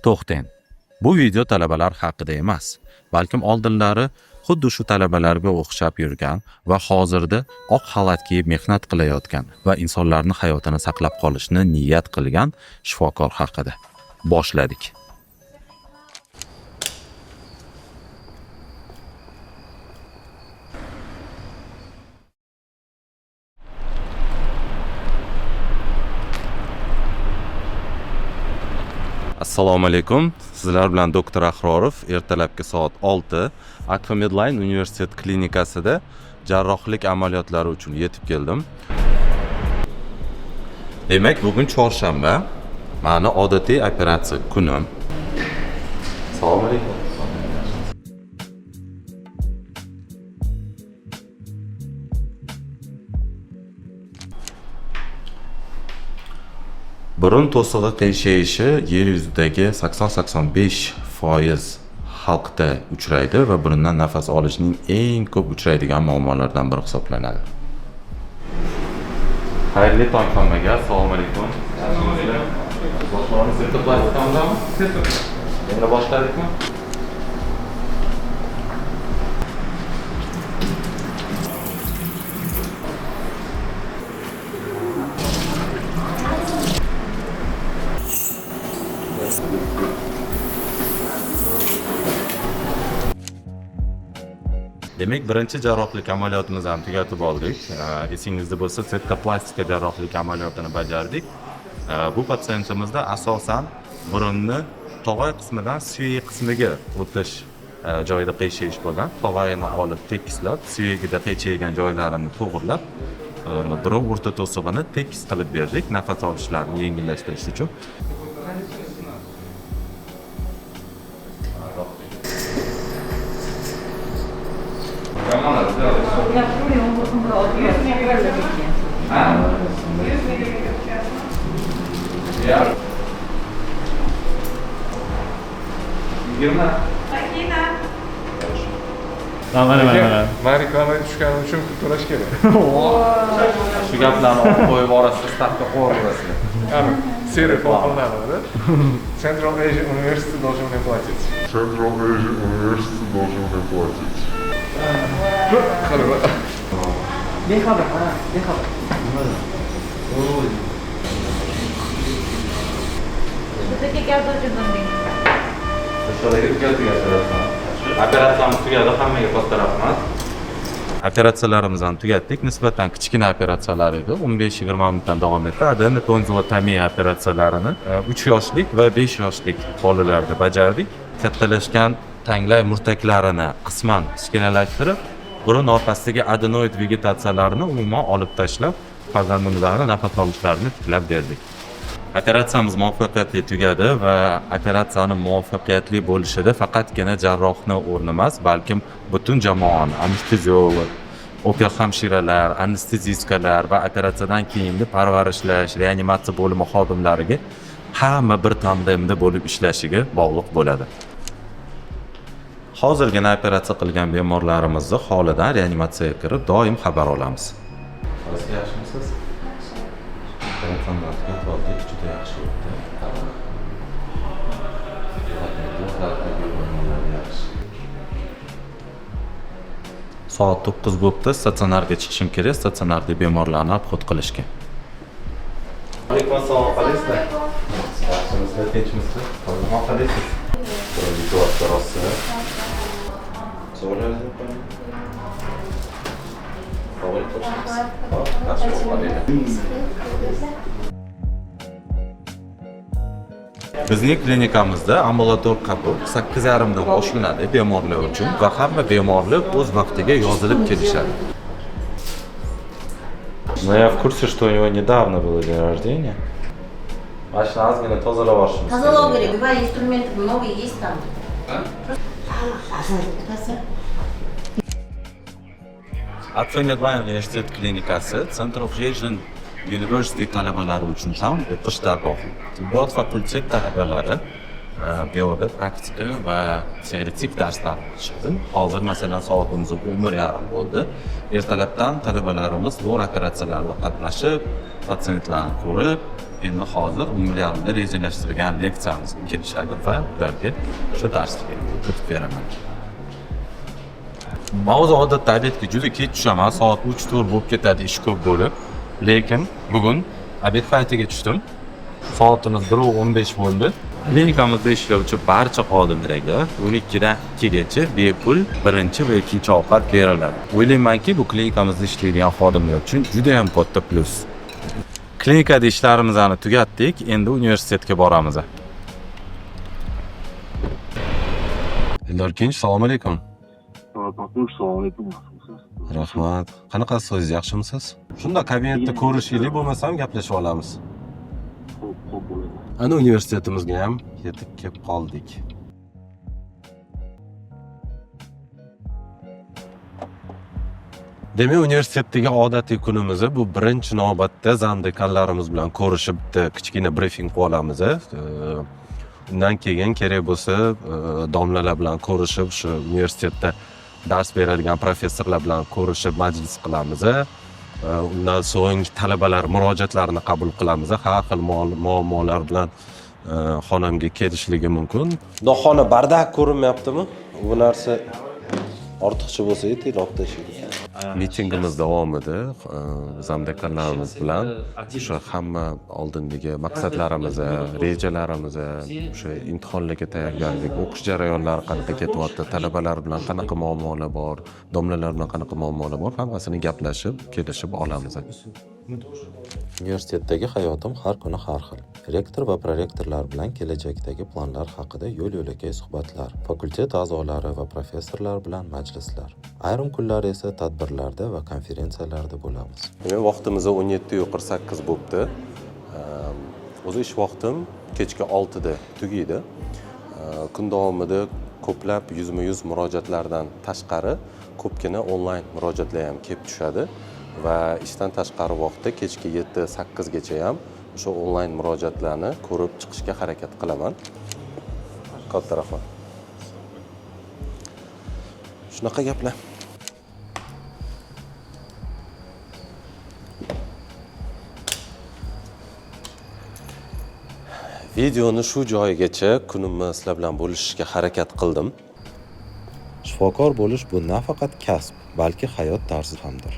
To'xtang. Bu video talabalar haqida emas, balkim oldinlari xuddi shu talabalarga o'xshab yurgan va hozirda oq xalat kiyib mehnat qilayotgan va insonlarning hayotini saqlab qolishni niyat qilgan shifokor haqida. Boshladik. Assalomu alaykum. Sizlar bilan doktor Ahrorov ertalabki soat 6 Akfa Medline universitet klinikasida jarrohlik amaliyotlari uchun yetib keldim. Demak, bugun chorshanba. Mani odatiy operatsiya kunim. Assalomu alaykum. Burun to'sig'i qiyshayishi yer yuzidagi 80-85% xalqda uchraydi va burundan nafas olishning eng ko'p uchraydigan muammolardan biri hisoblanadi. Xayrli tong hammaga. Assalomu alaykum. Boshlarimiz bitta plastikamizdami? Endi boshladikmi? Demak, birinchi jarrohlik amaliyotimizni ham tugatib oldik. Esingizda bo'lsa, setka plastika jarrohlik amaliyotini bajardik. Bu patsientimizda asosan burunni tog'ay qismidan suyak qismiga o'tish joyida qiyshayish bo'lgan. Tog'ayni olib tekislab, suyagida qiyshagan joylarini to'g'rilab, burun o'rta to'sig'ini tekis qilib berdik, nafas olishlarini yengillashtirish uchun. Ben reklama tushganim uchun pul to'lash kerak. Shu gaplarni olib qo'yib orasida stavka qo'yib Yani серый пополнение, Central Asia University должен мне платить. Central Asia University должен мне платить. Operatsiyamiz tugadi, hammaga katta rahmat. Operatsiyalarimizni tugatdik. Nisbatan kichkina operatsiyalar edi. 15-20 minutdan davom etadi. Endi tonzillotomiya operatsiyalarini 3 yoshlik va 5 yoshlik bolalarda bajardik. Kattalashgan tanglay murtaklarini qisman kichkinalashtirib, burun orqasidagi adenoid vegetatsiyalarini umuman olib tashlab, farzandimizlarning nafas olishlarini tiklab berdik. Operatsiyamiz muvaffaqiyatli tugadi va operatsiyaning muvaffaqiyatli bo'lishida faqatgina jarrohning o'rni emas, balkim butun jamoani, anesteziolog, opera hamshiralar, anestezistkalar va operatsiyadan keyingi parvarishlash, reanimatsiya bo'limi xodimlariga hamma bir tandemda bo'lib ishlashiga bog'liq bo'ladi. Hozirgina operatsiya qilgan bemorlarimizni holidan reanimatsiyaga kirib, doim xabar olamiz. Yaxshimisiz? Operatsiyani tugatib oldik, juda yaxshi o'tdi. Soat 9 bo'libdi, statsionarga chiqishim kerak, statsionarda bemorlarni obxod qilishga. Alaykum assalom, qaysizlar? Yaxshimisizlar, tinchmisizlar? Nima qilyapsiz? Birinchi operatsiya. So'raysiz qo'ying. Bizning klinikamizda ambulator qabul 8:30 dan boshlanadi bemorlar uchun va hamma bemorlar o'z vaqtiga yozilib kelishadi. Но я в курсе, что у него недавно было день рождения. Машина ozgina tozalab olishimiz. Tozalab kerak, va instrument много есть там. Akfa Medline universitet klinikasi Central Asian University talabalari uchun ham o'qish dargohi. Tibbiyot fakulteti talabalari biologik praktika va teoretik darslar chiqdi. Hozir masalan soatimiz 11:30 bo'ldi. Ertalabdan talabalarimiz zo'r operatsiyalarda qatnashib, patsientlarni ko'rib, endi hozir umumlarni rejalashtirgan leksiyamizga kelishadi va ularga shu darsga o'tib beraman. Mavzu odatda obedga juda kech tushaman, soat 3-4 bo'lib ketadi ish ko'p bo'lib. Lekin bugun obed paytiga tushdim. Soatimiz 1:15 bo'ldi. Klinikamizda ishlovchi barcha xodimlarga 12 dan 2 gacha bepul birinchi va ikkinchi ovqat beriladi. O'ylaymanki, bu klinikamizda ishlaydigan xodimlar uchun juda ham katta plus. Klinikada ishlarimizni tugatdik, endi universitetga boramiz. Ilorkin, assalomu alaykum. Assalomu alaykum. Rahmat. Qanaqasiz, o'zingiz yaxshimisiz? Shunda kabinetda ko'rishaylik, bo'lmasam gaplashib olamiz. Xo'p bo'ladi. Ana universitetimizga ham yetib kelib qoldik. Demak, universitetdagi odatiy kunimizni bu birinchi navbatda zamdekanlarimiz bilan ko'rishib, bitta kichkina brifing qilib olamiz. Undan keyin kerak bo'lsa, domlalar bilan ko'rishib, shu universitetda dars beradigan professorlar bilan ko'rishib majlis qilamiz. Undan so'ng talabalar murojaatlarini qabul qilamiz. Har xil muammolar bilan xonamga kelishligi mumkin. Xona bardak ko'rinmayaptimi? Bu narsa ortiqcha bo'lsa, tezroq tashlaylik. Mitingimiz davomida zamdekanlarimiz bilan o'sha hamma oldindagi maqsadlarimizni, rejalarimizni, o'sha imtihonlarga tayyorgarlik, o'qish jarayonlari qanaqa ketyapti, talabalar bilan qanaqa muammolar bor, domlalar bilan qanaqa muammolar bor, hammasini gaplashib, kelishib olamiz. Universitetdagi hayotim har kuni har xil. Rektor va prorektorlar bilan kelajakdagi planlar haqida yo'l-yo'lakay suhbatlar, fakultet a'zolari va professorlar bilan majlislar. Ayrim kunlar esa tadbirlarda va konferensiyalarda bo'lamiz. Demak, vaqtimiz 17:48 bo'libdi. O'zi ish vaqtim kechki 6 da tugaydi. Kun davomida ko'plab yuzma-yuz murojaatlardan tashqari ko'pgina onlayn murojaatlar ham kelib tushadi va ishdan tashqari vaqtda kechki 7-8 gacha ham o'sha onlayn murojaatlarni ko'rib chiqishga harakat qilaman. Katta rahmat. Shunaqa gaplar. Videoni shu joyigacha kunimni sizlar bilan bo'lishishga harakat qildim. Shifokor bo'lish bu nafaqat kasb, balki hayot tarzi hamdir.